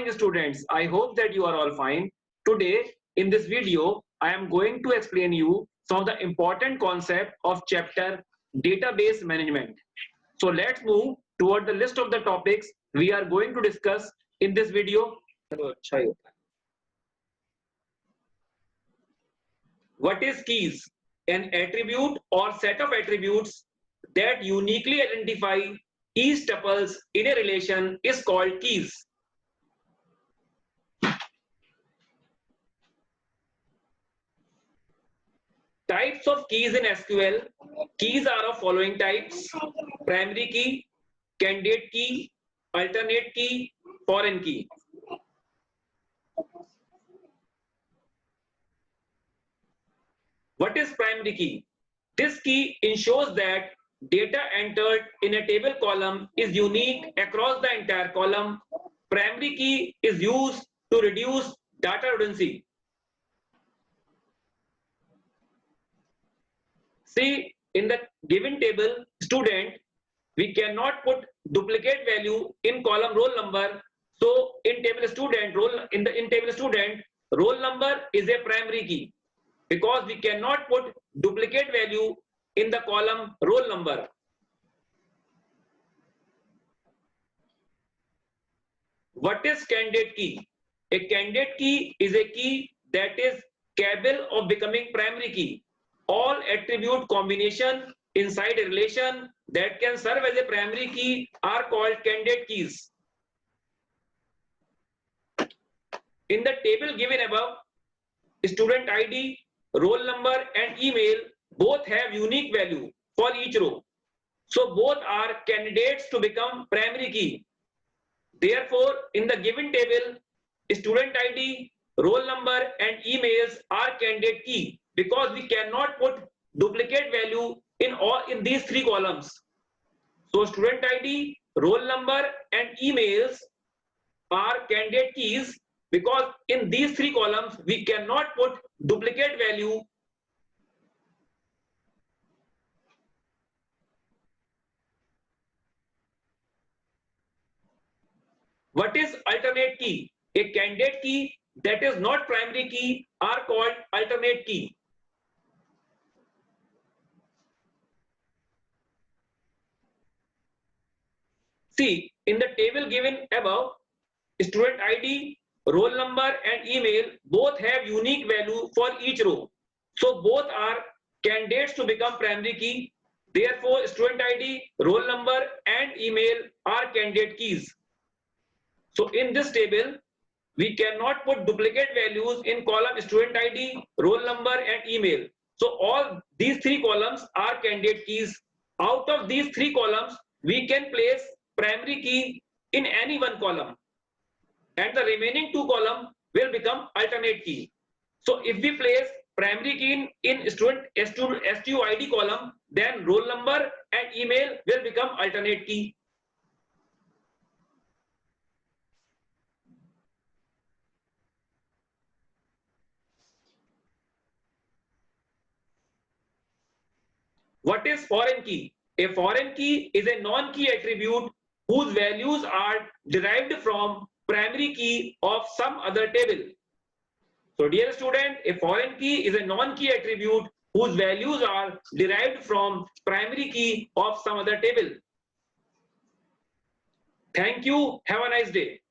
morning students. I hope that you are all fine. Today in this video I am going to explain you some of the important concept of chapter database management. So let's move toward the list of the topics we are going to discuss in this video. What is keys? An attribute or set of attributes that uniquely identify each tuples in a relation is called keys. Types of keys in SQL. Keys are of following types: primary key, candidate key, alternate key, foreign key. What is primary key? This key ensures that data entered in a table column is unique across the entire column. Primary key is used to reduce data redundancy. See, in the given table student, we cannot put duplicate value in column roll number. So in table student roll number is a primary key because we cannot put duplicate value in the column roll number. What is candidate key? A candidate key is a key that is capable of becoming primary key. All attribute combination inside a relation that can serve as a primary key are called candidate keys. In the table given above, student ID, roll number and email both have unique value for each row. So both are candidates to become primary key. Therefore, in the given table, student ID, roll number and emails are candidate key because we cannot put duplicate value in these three columns. So student ID, roll number and emails are candidate keys because in these three columns we cannot put duplicate value. What is alternate key? A candidate key that is not primary key are called alternate key. See, in the table given above, student ID, roll number and email both have unique value for each row. So both are candidates to become primary key. Therefore, student ID, roll number and email are candidate keys. So in this table, we cannot put duplicate values in column student ID, roll number and email. So all these three columns are candidate keys. Out of these three columns, we can place primary key in any one column and the remaining two columns will become alternate key. So if we place primary key in student STUID column, then roll number and email will become alternate key. What is foreign key? A foreign key is a non-key attribute whose values are derived from primary key of some other table. So dear student, a foreign key is a non-key attribute whose values are derived from primary key of some other table. Thank you. Have a nice day.